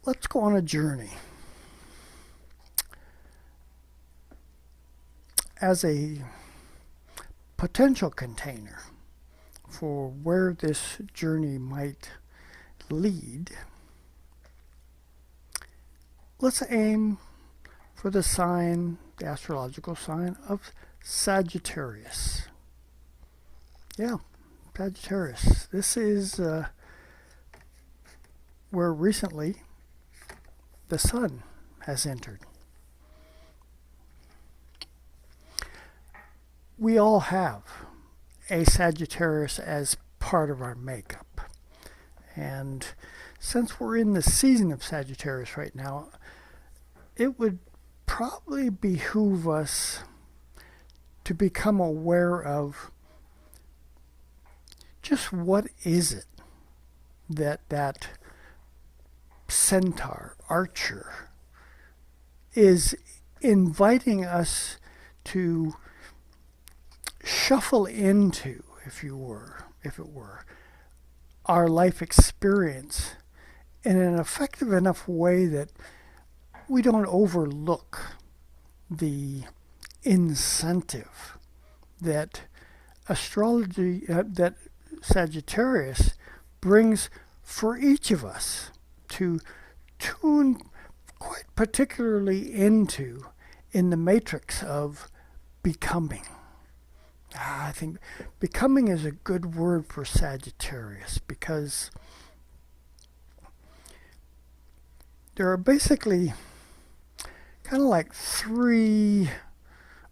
let's go on a journey. As a potential container for where this journey might lead, let's aim for the sign, the astrological sign of Sagittarius. Yeah, Sagittarius. This is where recently the sun has entered. We all have a Sagittarius as part of our makeup. And since we're in the season of Sagittarius right now, it would probably behoove us to become aware of just what is it that centaur, archer, is inviting us to shuffle into, if it were, our life experience in an effective enough way that we don't overlook the incentive that astrology, that Sagittarius brings for each of us to tune quite particularly into in the matrix of becoming. I think becoming is a good word for Sagittarius because there are basically kind of like three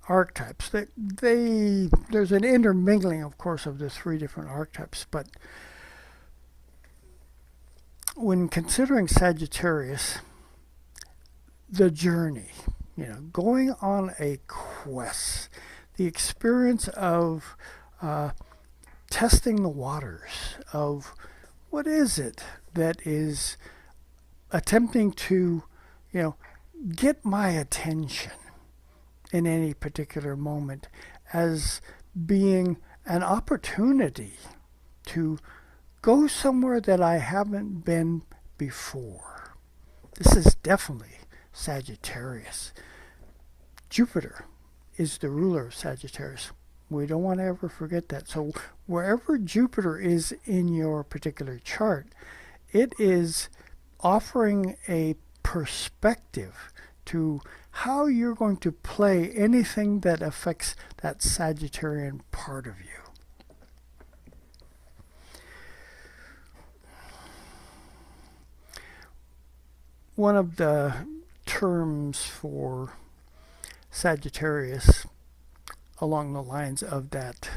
archetypes. There's an intermingling, of course, of the three different archetypes, but when considering Sagittarius, the journey, going on a quest, the experience of testing the waters, of what is it that is attempting to, get my attention in any particular moment as being an opportunity to go somewhere that I haven't been before. This is definitely Sagittarius. Jupiter is the ruler of Sagittarius. We don't want to ever forget that. So wherever Jupiter is in your particular chart, it is offering a perspective to how you're going to play anything that affects that Sagittarian part of you. One of the terms for Sagittarius along the lines of that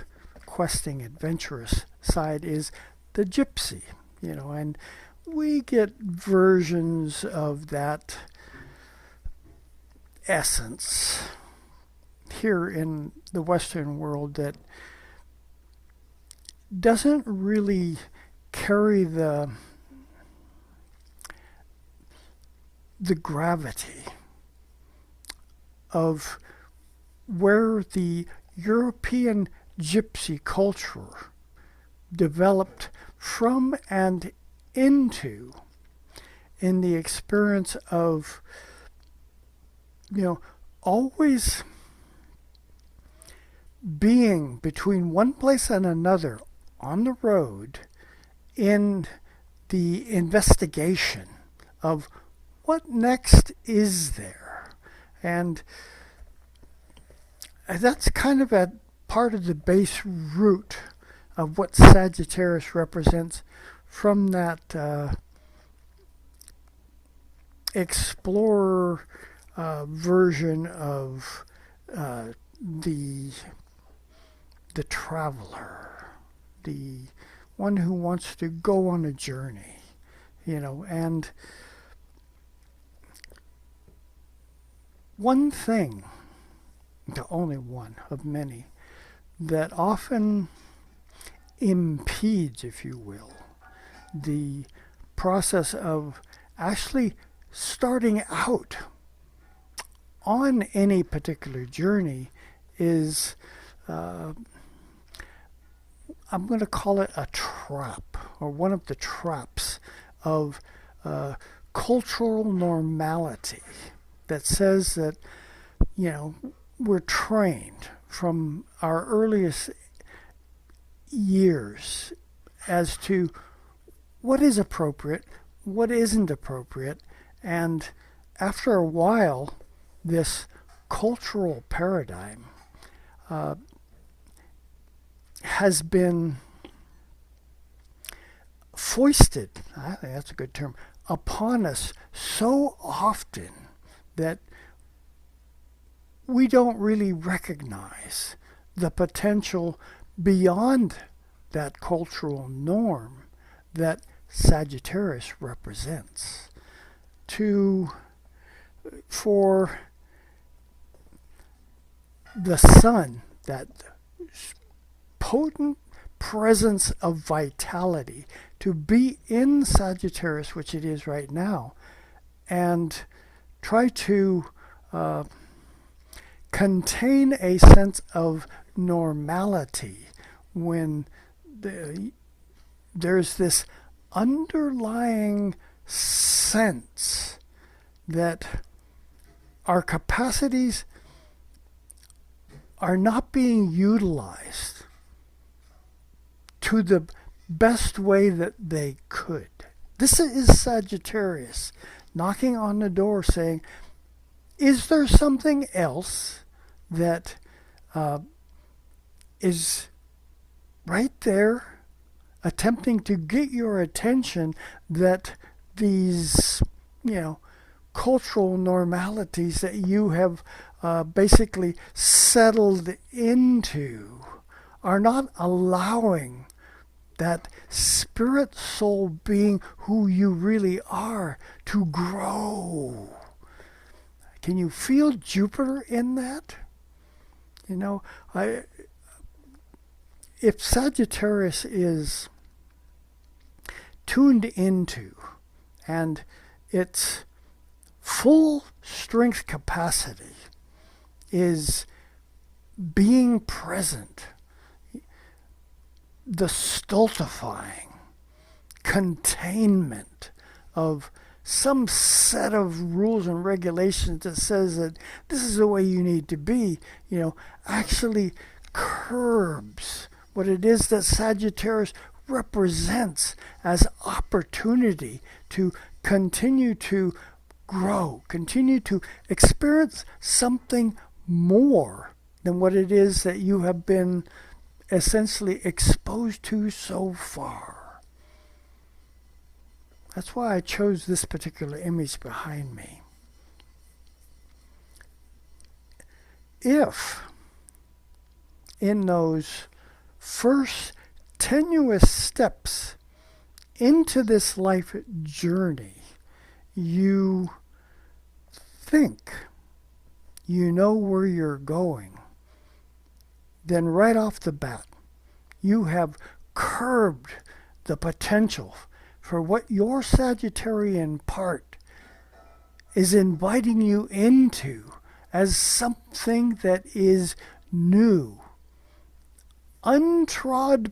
questing, adventurous side is the gypsy, and we get versions of that essence here in the Western world that doesn't really carry the gravity of where the European gypsy culture developed from and into in the experience of, always being between one place and another on the road in the investigation of what next is there. And that's kind of a part of the base root of what Sagittarius represents from that explorer version of the traveler, the one who wants to go on a journey, and one thing, the only one of many, that often impedes, if you will, the process of actually starting out on any particular journey is, I'm going to call it a trap, or one of the traps of cultural normality that says that, we're trained from our earliest years as to what is appropriate, what isn't appropriate, and after a while, this cultural paradigm has been foisted, I think that's a good term, upon us so often that we don't really recognize the potential beyond that cultural norm that Sagittarius represents for the sun, that potent presence of vitality, to be in Sagittarius, which it is right now, and try to contain a sense of normality when there's this underlying sense that our capacities are not being utilized to the best way that they could. This is Sagittarius knocking on the door saying, is there something else that is right there attempting to get your attention, that these, cultural normalities that you have basically settled into are not allowing that spirit soul being who you really are to grow? Can you feel Jupiter in that? If Sagittarius is tuned into and its full strength capacity is being present, the stultifying containment of some set of rules and regulations that says that this is the way you need to be, actually curbs what it is that Sagittarius represents as opportunity to continue to grow, continue to experience something more than what it is that you have been essentially exposed to so far. That's why I chose this particular image behind me. If in those first tenuous steps into this life journey, you think you know where you're going, then right off the bat, you have curbed the potential for what your Sagittarian part is inviting you into as something that is new, untrod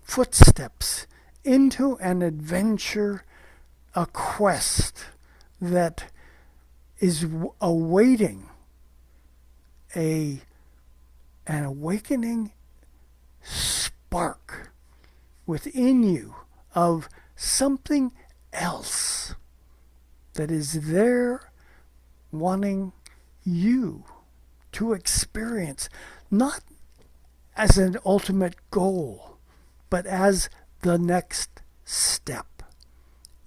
footsteps into an adventure, a quest that is awaiting an awakening spark within you of something else that is there wanting you to experience, not as an ultimate goal, but as the next step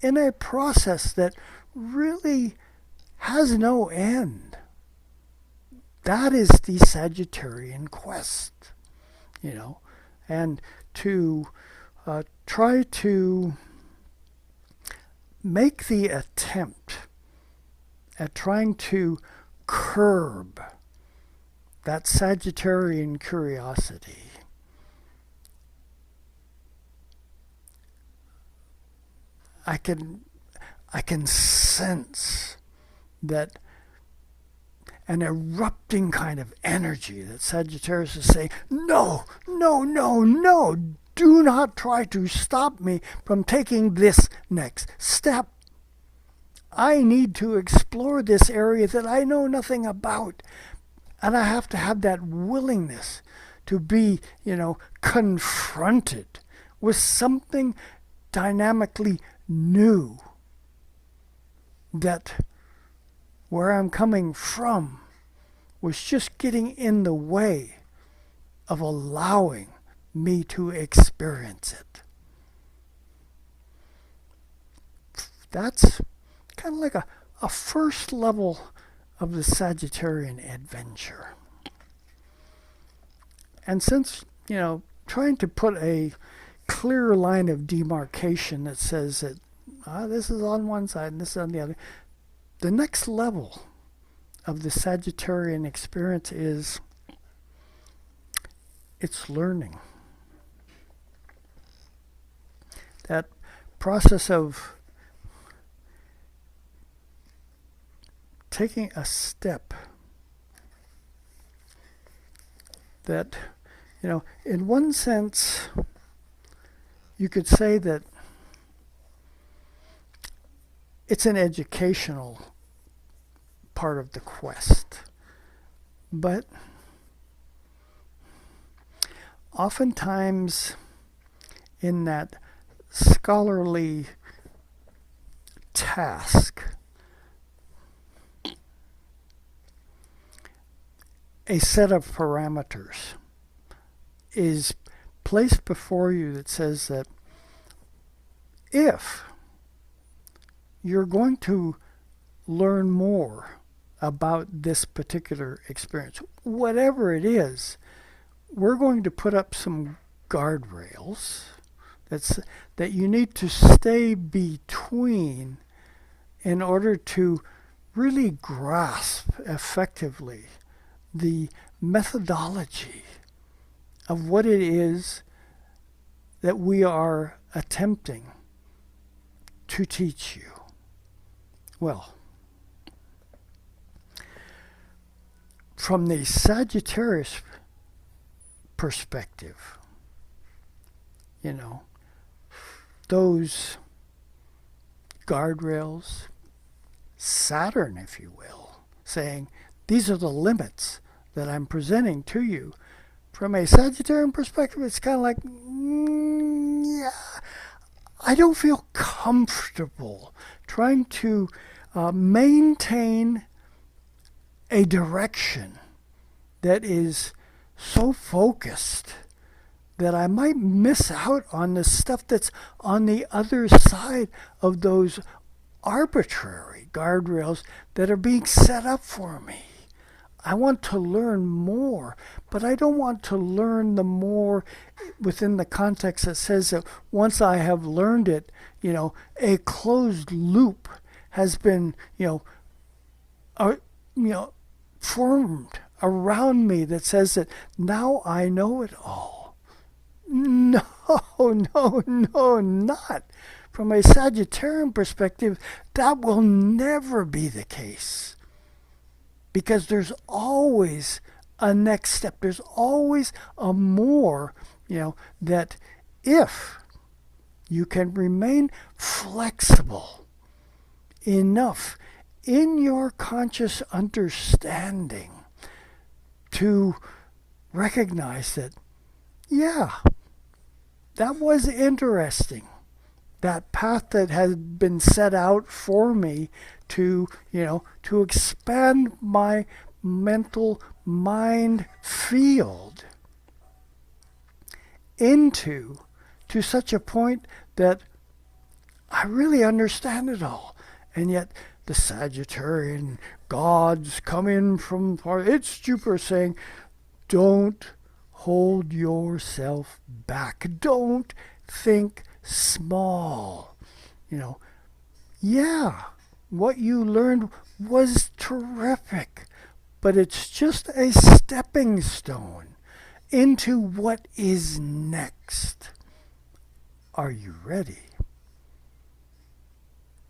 in a process that really has no end. That is the Sagittarian quest, and to try to make the attempt at trying to curb that Sagittarian curiosity. I can sense that an erupting kind of energy that Sagittarius is saying, no, no, no, no, do not try to stop me from taking this next step. I need to explore this area that I know nothing about. And I have to have that willingness to be, confronted with something dynamically new that where I'm coming from was just getting in the way of allowing me to experience it. That's kind of like a first level of the Sagittarian adventure. And since, trying to put a clear line of demarcation that says that this is on one side and this is on the other, the next level of the Sagittarian experience is it's learning. That process of taking a step that, in one sense, you could say that it's an educational part of the quest. But oftentimes in that scholarly task, a set of parameters is placed before you that says that if you're going to learn more about this particular experience, whatever it is, we're going to put up some guardrails that you need to stay between in order to really grasp effectively the methodology of what it is that we are attempting to teach you. Well, from the Sagittarius perspective, those guardrails, Saturn, if you will, saying these are the limits that I'm presenting to you. From a Sagittarian perspective, it's kind of like, yeah, I don't feel comfortable trying to maintain a direction that is so focused that I might miss out on the stuff that's on the other side of those arbitrary guardrails that are being set up for me. I want to learn more, but I don't want to learn the more within the context that says that once I have learned it, a closed loop has been, formed around me that says that now I know it all. No, not. From a Sagittarian perspective, that will never be the case. Because there's always a next step. There's always a more, that if you can remain flexible enough in your conscious understanding to recognize that, yeah, that was interesting. That path that has been set out for me to expand my mental mind field to such a point that I really understand it all. And yet the Sagittarian gods come in from far. It's Jupiter saying, don't hold yourself back. Don't think small. Yeah, what you learned was terrific, but it's just a stepping stone into what is next. Are you ready?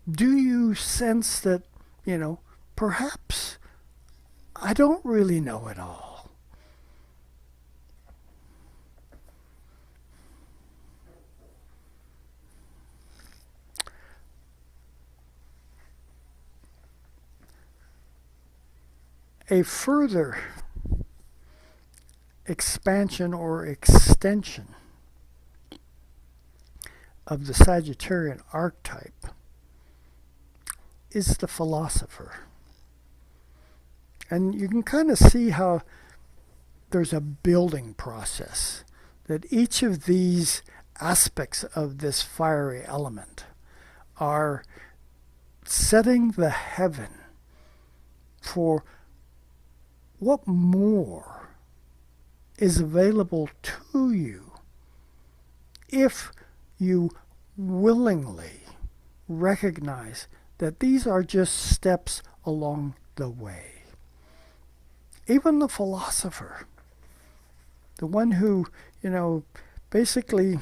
Do you sense that, perhaps I don't really know it all? a further expansion or extension of the Sagittarian archetype is the philosopher. And you can kind of see how there's a building process, that each of these aspects of this fiery element are setting the heaven for what more is available to you if you willingly recognize that these are just steps along the way. Even the philosopher, the one who, basically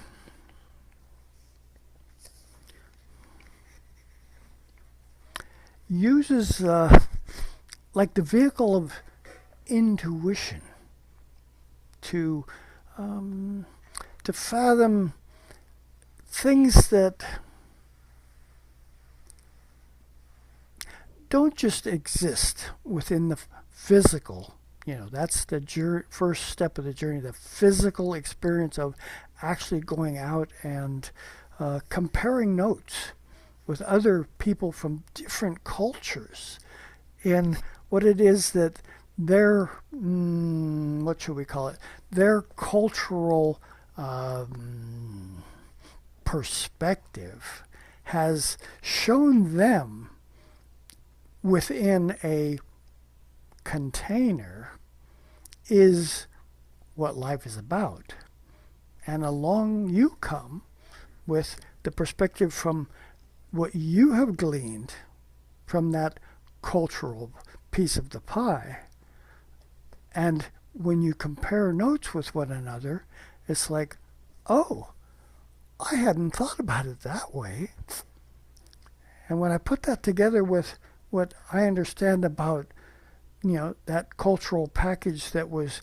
uses like the vehicle of intuition to fathom things that don't just exist within the physical. That's the first step of the journey, the physical experience of actually going out and comparing notes with other people from different cultures in what it is that their, what should we call it, their cultural perspective has shown them within a container is what life is about. And along you come with the perspective from what you have gleaned from that cultural piece of the pie. And when you compare notes with one another, it's like, oh, I hadn't thought about it that way. And when I put that together with what I understand about that cultural package that was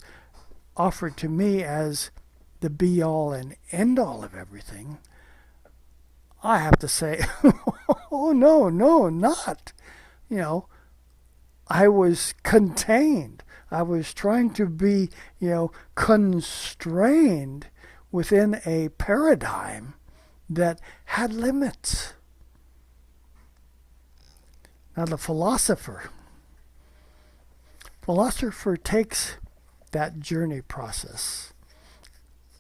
offered to me as the be-all and end-all of everything, I have to say, oh, no, not. I was contained. I was trying to be, constrained within a paradigm that had limits. Now, the philosopher takes that journey process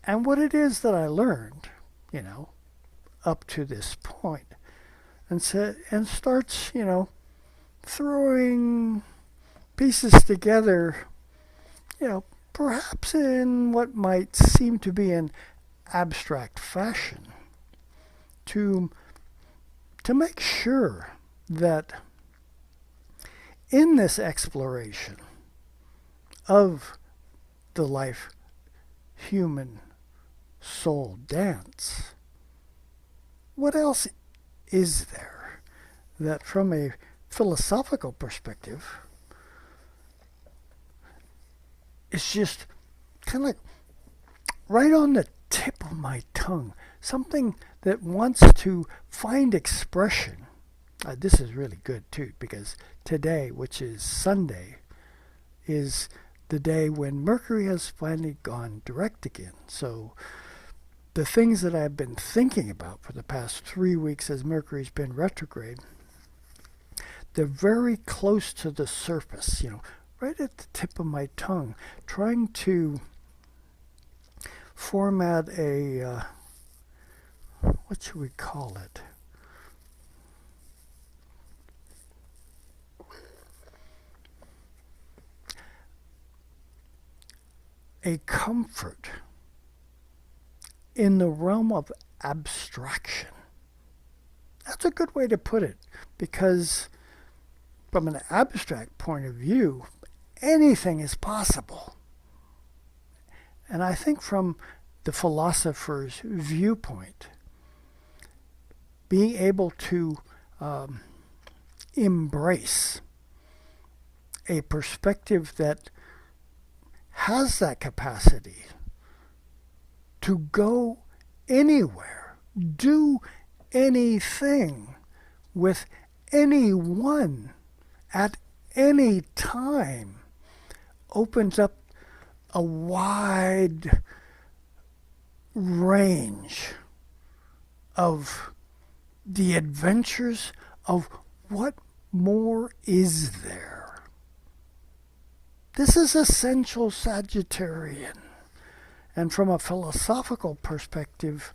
and what it is that I learned, up to this point, and starts, throwing pieces together, perhaps in what might seem to be an abstract fashion, to make sure that in this exploration of the life human soul dance, what else is there that from a philosophical perspective is just kind of like right on the tip of my tongue, something that wants to find expression. This is really good too, because today, which is Sunday, is the day when Mercury has finally gone direct again. So the things that I've been thinking about for the past 3 weeks as Mercury's been retrograde, they're very close to the surface, right at the tip of my tongue, trying to format a, what should we call it? A comfort in the realm of abstraction. That's a good way to put it, because from an abstract point of view, anything is possible. And I think from the philosopher's viewpoint, being able to embrace a perspective that has that capacity to go anywhere, do anything with anyone at any time opens up a wide range of the adventures of what more is there. This is essential Sagittarian. And from a philosophical perspective,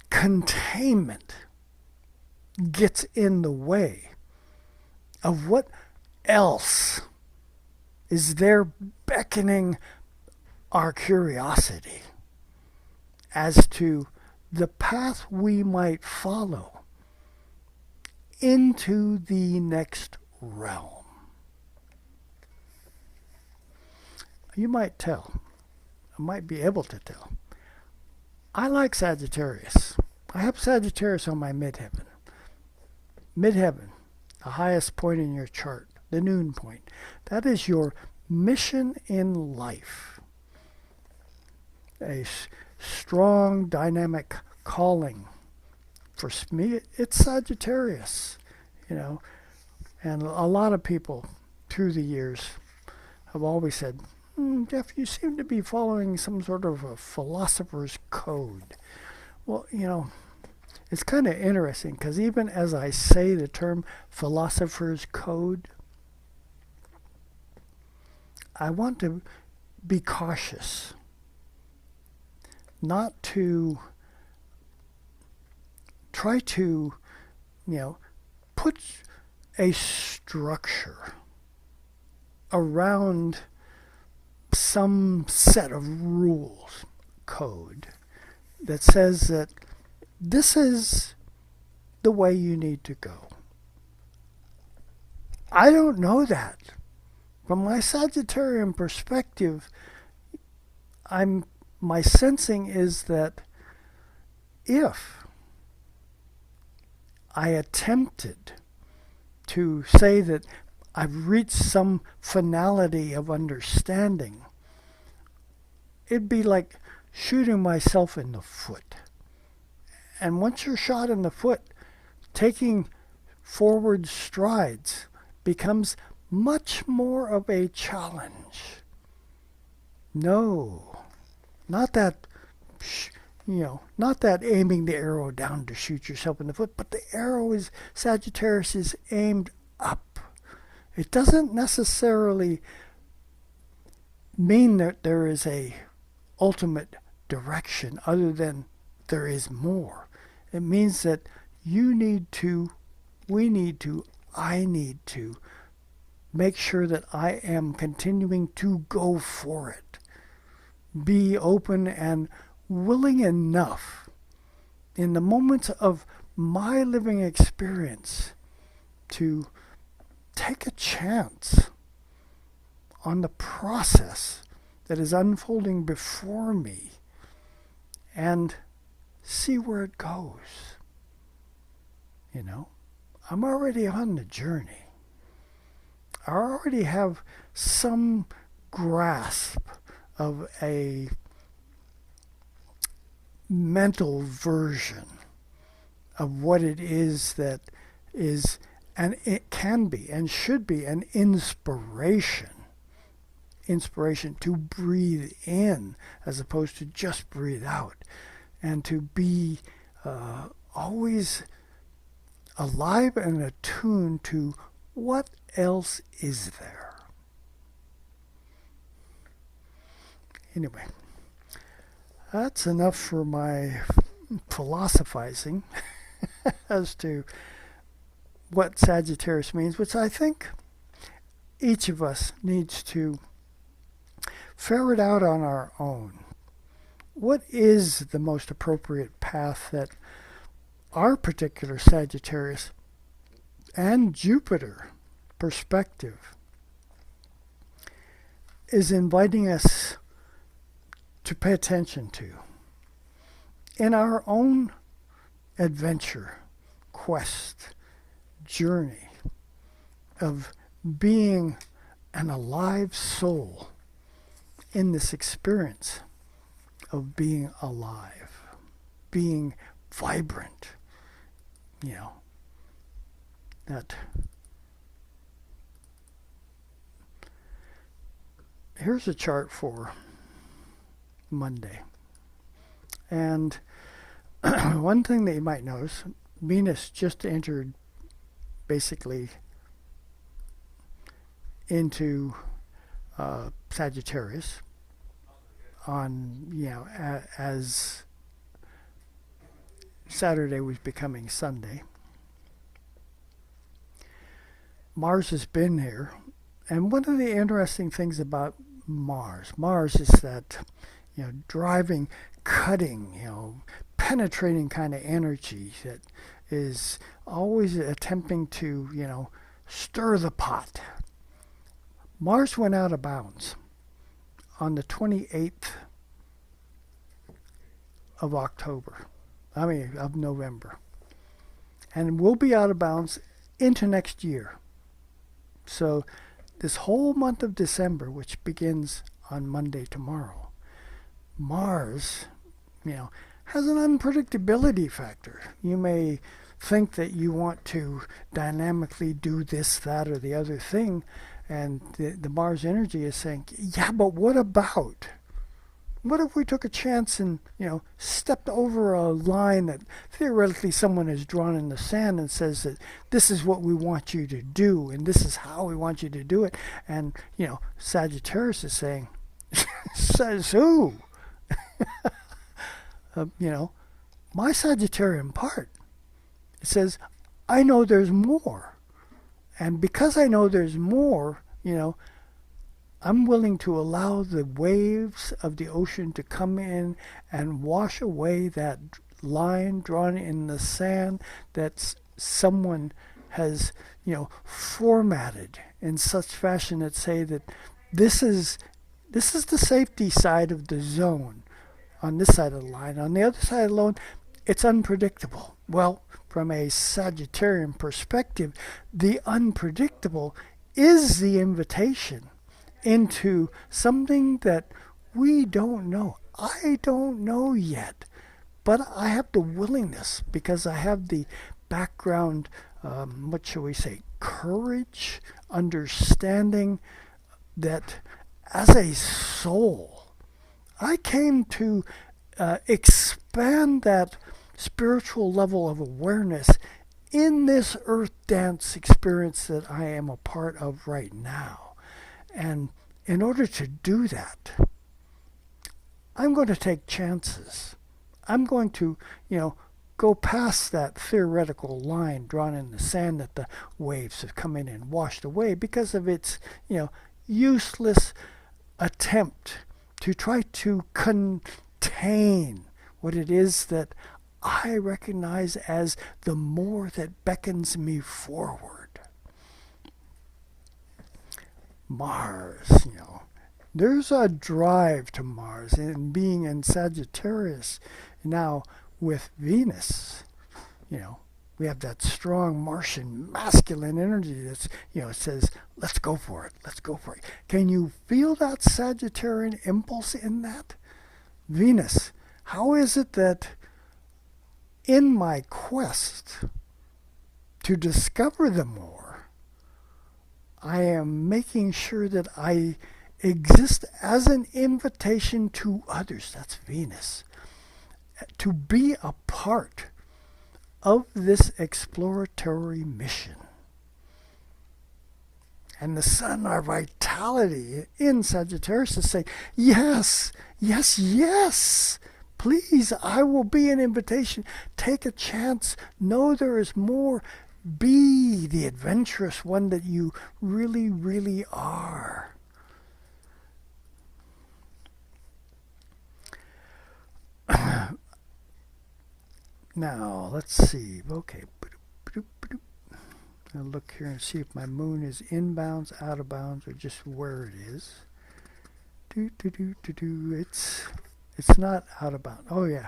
containment gets in the way of what else is there beckoning our curiosity as to the path we might follow into the next realm. You might tell, I might be able to tell, I like Sagittarius. I have Sagittarius on my midheaven. Midheaven, the highest point in your chart, the noon point. That is your mission in life. A strong, dynamic calling. For me, it's Sagittarius, And a lot of people through the years have always said, Jeff, you seem to be following some sort of a philosopher's code. Well, it's kind of interesting because even as I say the term philosopher's code, I want to be cautious not to try to, put a structure around some set of rules, code, that says that this is the way you need to go. I don't know that. From my Sagittarian perspective, my sensing is that if I attempted to say that I've reached some finality of understanding, it'd be like shooting myself in the foot. And once you're shot in the foot, taking forward strides becomes much more of a challenge. No, not that, not that aiming the arrow down to shoot yourself in the foot, but the arrow is, Sagittarius is aimed up. It doesn't necessarily mean that there is a ultimate direction other than there is more. It means that you need to, we need to, I need to make sure that I am continuing to go for it. Be open and willing enough in the moments of my living experience to take a chance on the process that is unfolding before me and see where it goes. I'm already on the journey. I already have some grasp of a mental version of what it is that is, and it can be and should be, an inspiration to breathe in as opposed to just breathe out, and to be always alive and attuned to what else is there. Anyway, that's enough for my philosophizing as to what Sagittarius means, which I think each of us needs to ferret out on our own. What is the most appropriate path that our particular Sagittarius and Jupiter perspective is inviting us to pay attention to in our own adventure, quest, journey of being an alive soul in this experience of being alive, being vibrant, that here's a chart for Monday. And one thing that you might notice, Venus just entered basically into Sagittarius on, as Saturday was becoming Sunday. Mars has been here. And one of the interesting things about Mars is that, driving, cutting, penetrating kind of energy that is always attempting to, stir the pot. Mars went out of bounds on the 28th of November. And will be out of bounds into next year. So this whole month of December, which begins on Monday tomorrow, Mars, has an unpredictability factor. You may think that you want to dynamically do this, that, or the other thing, and the Mars energy is saying, yeah, but what about? What if we took a chance and, stepped over a line that theoretically someone has drawn in the sand and says that this is what we want you to do and this is how we want you to do it. And, Sagittarius is saying, says who? My Sagittarian part, it says, I know there's more. And because I know there's more, I'm willing to allow the waves of the ocean to come in and wash away that line drawn in the sand that someone has, formatted in such fashion that say that this is the safety side of the zone on this side of the line. On the other side of the line, it's unpredictable. Well, from a Sagittarian perspective, the unpredictable is the invitation into something that we don't know. I don't know yet, but I have the willingness because I have the background, what shall we say, courage, understanding that as a soul, I came to expand that spiritual level of awareness in this earth dance experience that I am a part of right now. And in order to do that, I'm going to take chances. I'm going to, go past that theoretical line drawn in the sand that the waves have come in and washed away because of its, useless attempt to try to contain what it is that I recognize as the more that beckons me forward. Mars, there's a drive to Mars, and being in Sagittarius now with Venus, we have that strong Martian masculine energy that's, says, let's go for it, let's go for it. Can you feel that Sagittarian impulse in that? Venus, how is it that in my quest to discover the more, I am making sure that I exist as an invitation to others, that's Venus, to be a part of this exploratory mission. And the sun, our vitality in Sagittarius is saying, yes, yes, yes, please, I will be an invitation. Take a chance. Know there is more. Be the adventurous one that you really, really are. Now, let's see. Okay. I'll look here and see if my moon is inbounds, out of bounds, or just where it is. It's not out of bounds. Oh, yeah.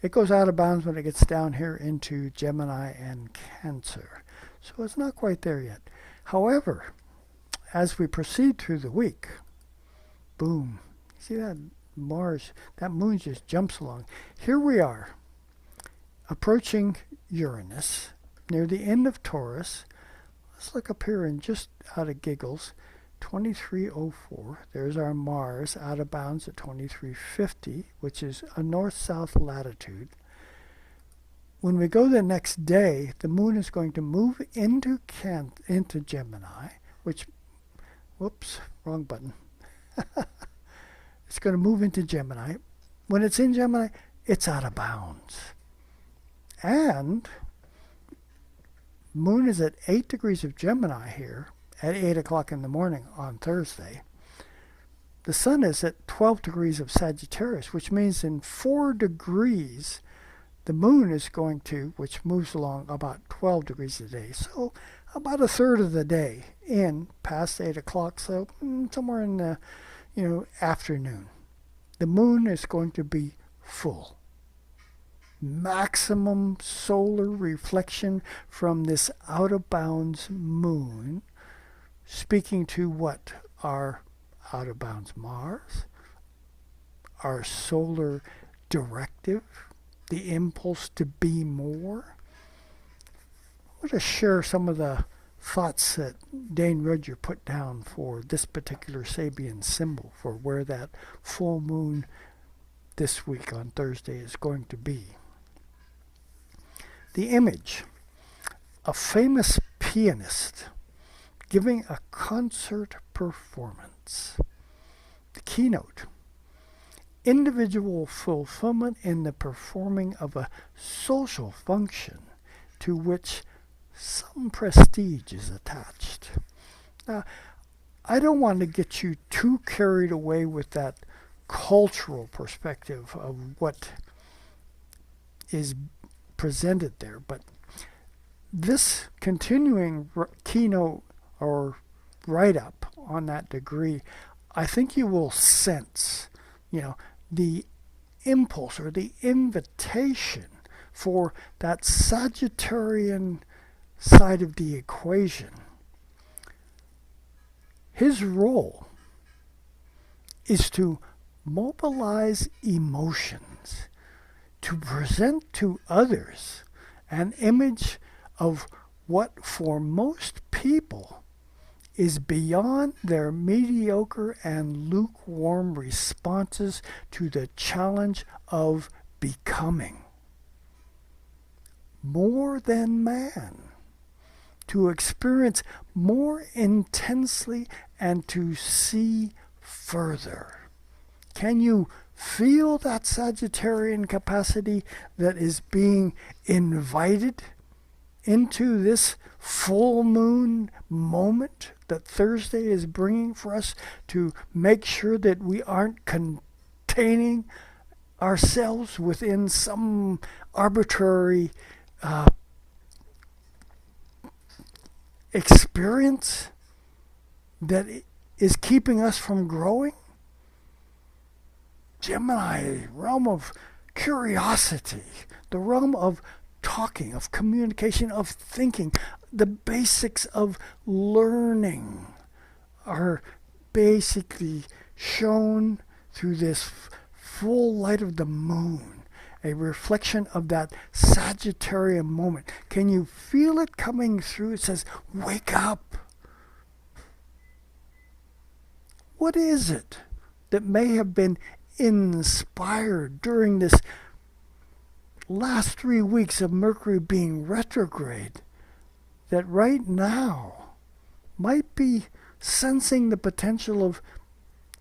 It goes out of bounds when it gets down here into Gemini and Cancer. So it's not quite there yet. However, as we proceed through the week, boom. See that Mars, that moon just jumps along. Here we are, approaching Uranus, near the end of Taurus. Let's look up here and just out of giggles, 2304. There's our Mars out of bounds at 2350, which is a north-south latitude. When we go the next day, the moon is going to move into Gemini, which, whoops, wrong button. It's going to move into Gemini. When it's in Gemini, it's out of bounds. And moon is at 8 degrees of Gemini here at 8 o'clock in the morning on Thursday. The sun is at 12 degrees of Sagittarius, which means in 4 degrees, the moon is going to, which moves along about 12 degrees a day. So about a third of the day in past 8 o'clock, so somewhere in the afternoon. The moon is going to be full. Maximum solar reflection from this out of bounds moon, speaking to what? Our out of bounds Mars, our solar directive, the impulse to be more. I want to share some of the thoughts that Dane Rudger put down for this particular Sabian symbol for where that full moon this week on Thursday is going to be. The image, a famous pianist giving a concert performance. The keynote, individual fulfillment in the performing of a social function to which some prestige is attached. Now, I don't want to get you too carried away with that cultural perspective of what is presented there, but this continuing keynote or write-up on that degree, I think you will sense, the impulse or the invitation for that Sagittarian side of the equation. His role is to mobilize emotions, to present to others an image of what for most people is beyond their mediocre and lukewarm responses to the challenge of becoming. More than man. To experience more intensely and to see further. Can you feel that Sagittarian capacity that is being invited into this full moon moment that Thursday is bringing for us to make sure that we aren't containing ourselves within some arbitrary experience that is keeping us from growing? Gemini, realm of curiosity, the realm of talking, of communication, of thinking. The basics of learning are basically shown through this full light of the moon, a reflection of that Sagittarian moment. Can you feel it coming through? It says, wake up. What is it that may have been inspired during this last 3 weeks of Mercury being retrograde that right now might be sensing the potential of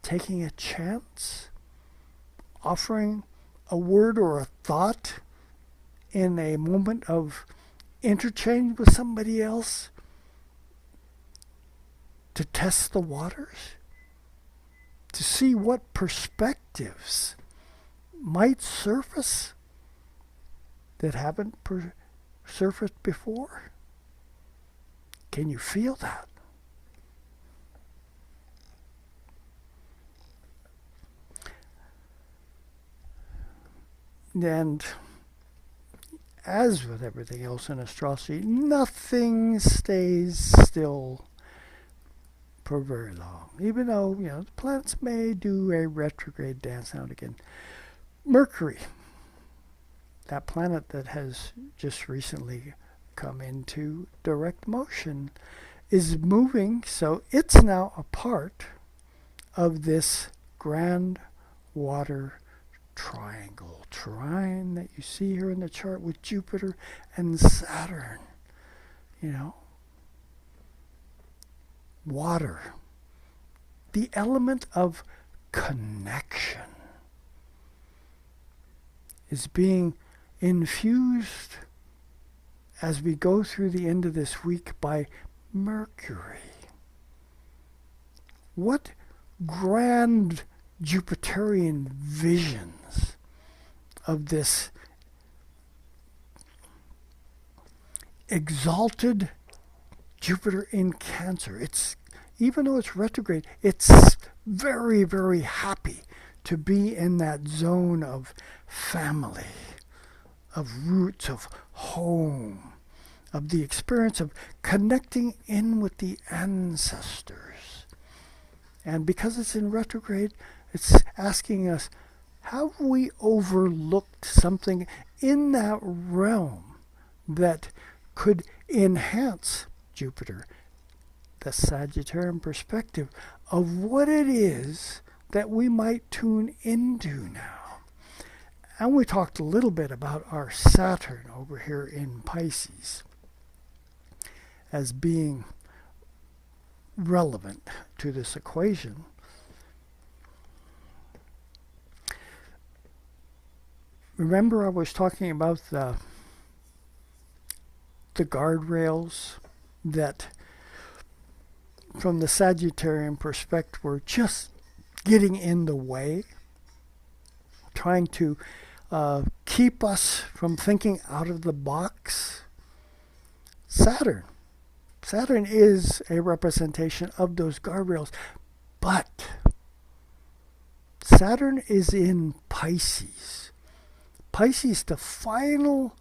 taking a chance, offering a word or a thought in a moment of interchange with somebody else to test the waters, to see what perspectives might surface that haven't surfaced before? Can you feel that? And as with everything else in astrology, nothing stays still for very long. Even though, the planets may do a retrograde dance now and again. Mercury, that planet that has just recently come into direct motion, is moving, so it's now a part of this grand water triangle, trine that you see here in the chart with Jupiter and Saturn. Water, the element of connection, is being infused as we go through the end of this week by Mercury. What grand Jupiterian visions of this exalted Jupiter in Cancer. Even though it's retrograde, it's very, very happy to be in that zone of family, of roots, of home, of the experience of connecting in with the ancestors. And because it's in retrograde, it's asking us, have we overlooked something in that realm that could enhance Jupiter, the Sagittarian perspective of what it is that we might tune into now? And we talked a little bit about our Saturn over here in Pisces as being relevant to this equation. Remember, I was talking about the guardrails that, from the Sagittarian perspective, were just getting in the way, trying to keep us from thinking out of the box. Saturn is a representation of those guardrails, but Saturn is in Pisces. Pisces, the final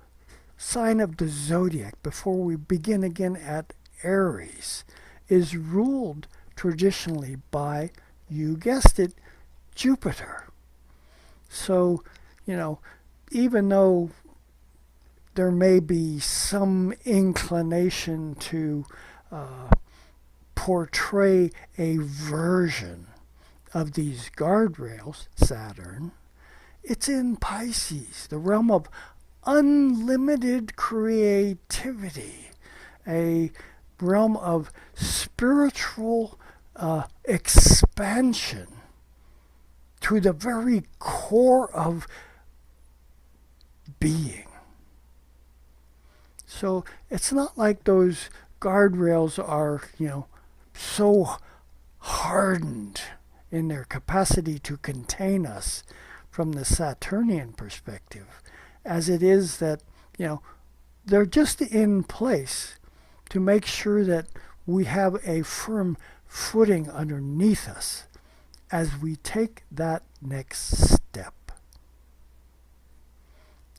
sign of the zodiac before we begin again at Aries, is ruled traditionally by, you guessed it, Jupiter. So, even though there may be some inclination to portray a version of these guardrails, Saturn, it's in Pisces, the realm of unlimited creativity, a realm of spiritual expansion to the very core of being. So it's not like those guardrails are, so hardened in their capacity to contain us from the Saturnian perspective, as it is that, they're just in place to make sure that we have a firm footing underneath us as we take that next step.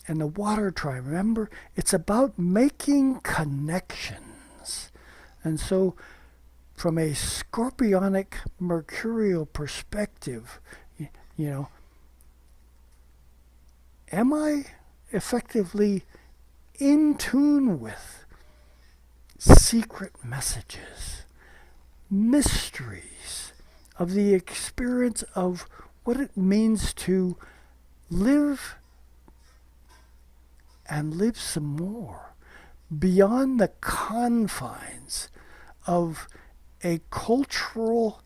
And the water tribe, remember, it's about making connections. And so, from a scorpionic mercurial perspective, am I effectively in tune with secret messages, mysteries of the experience of what it means to live and live some more beyond the confines of a cultural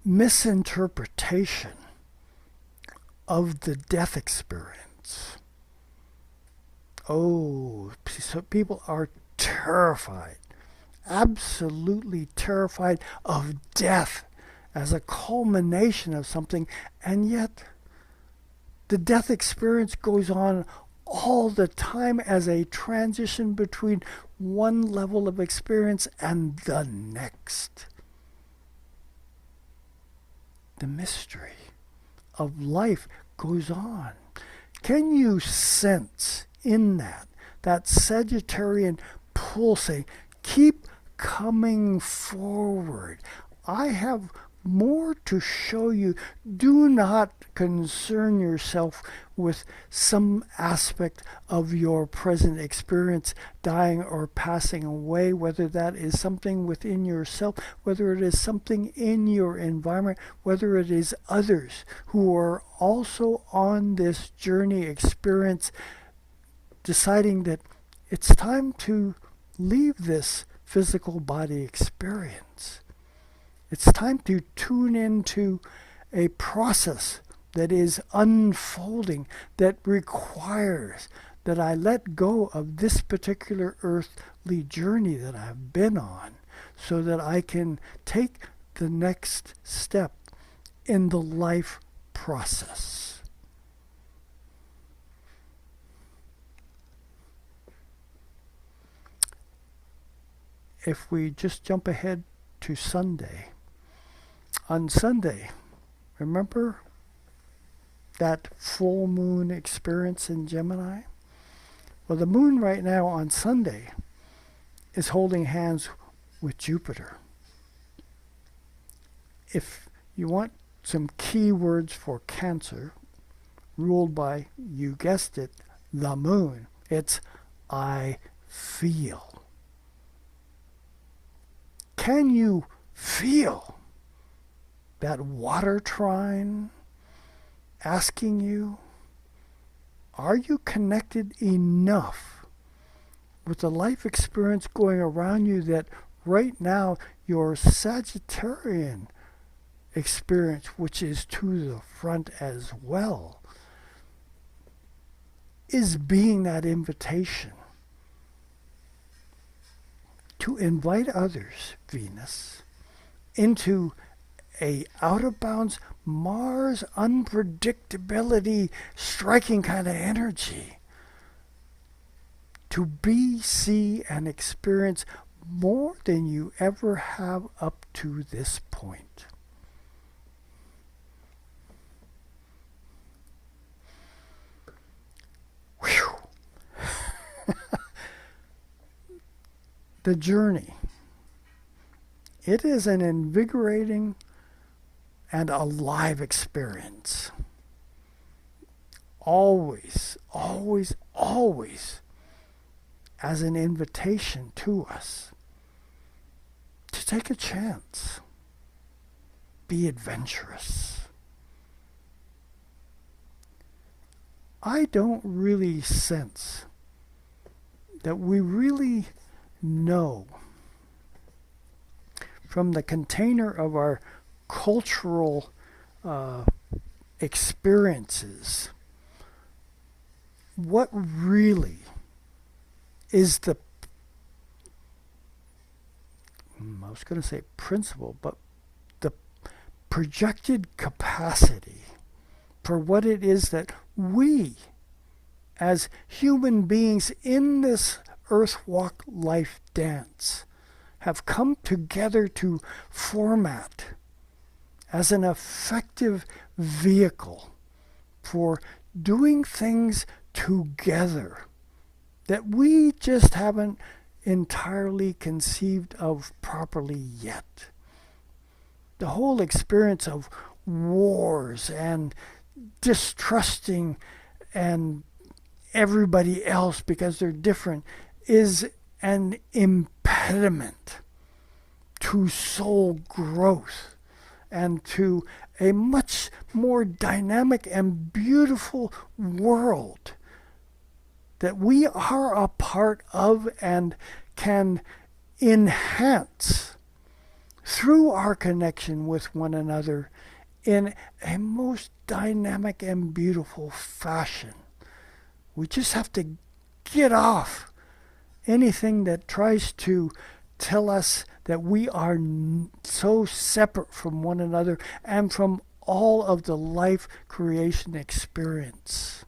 misinterpretation of the death experience. Oh, so people are terrified, absolutely terrified of death as a culmination of something, and yet the death experience goes on all the time as a transition between one level of experience and the next. The mystery of life goes on. Can you sense in that Sagittarian pulsing, keep coming forward? I have more to show you. Do not concern yourself with some aspect of your present experience dying or passing away, whether that is something within yourself, whether it is something in your environment, whether it is others who are also on this journey experience, deciding that it's time to leave this physical body experience. It's time to tune into a process that is unfolding, that requires that I let go of this particular earthly journey that I've been on, so that I can take the next step in the life process. If we just jump ahead to Sunday, on Sunday, remember that full moon experience in Gemini? Well, the moon right now on Sunday is holding hands with Jupiter. If you want some key words for Cancer, ruled by, you guessed it, the moon, it's I feel. Can you feel that water trine asking you, are you connected enough with the life experience going around you that right now your Sagittarian experience, which is to the front as well, is being that invitation to invite others, Venus, into a out-of-bounds Mars unpredictability striking kind of energy, to be, see, and experience more than you ever have up to this point. Whew. The journey. It is an invigorating and alive experience. Always, always, always as an invitation to us to take a chance. Be adventurous. I don't really sense that we really know from the container of our cultural experiences what really is the, I was going to say principle, but the projected capacity for what it is that we as human beings in this earth walk life dance have come together to format as an effective vehicle for doing things together that we just haven't entirely conceived of properly yet. The whole experience of wars and distrusting and everybody else because they're different is an impediment to soul growth and to a much more dynamic and beautiful world that we are a part of and can enhance through our connection with one another in a most dynamic and beautiful fashion. We just have to get off anything that tries to tell us that we are so separate from one another and from all of the life creation experience.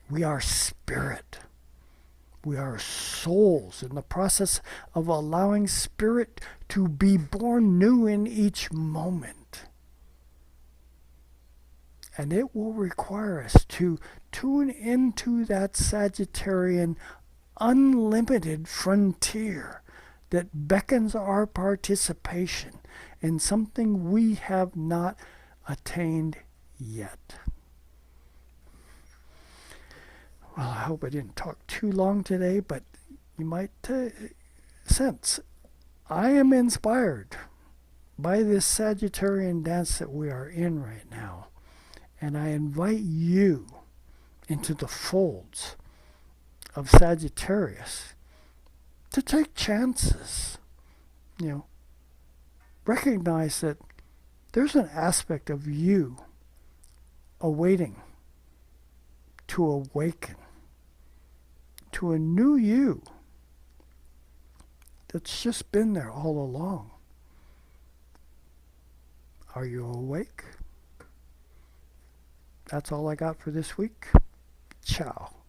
We are spirit. We are souls in the process of allowing spirit to be born new in each moment. And it will require us to tune into that Sagittarian unlimited frontier that beckons our participation in something we have not attained yet. Well, I hope I didn't talk too long today, but you might sense I am inspired by this Sagittarian dance that we are in right now. And I invite you into the folds of Sagittarius to take chances. Recognize that there's an aspect of you awaiting to awaken to a new you that's just been there all along. Are you awake? That's all I got for this week. Ciao.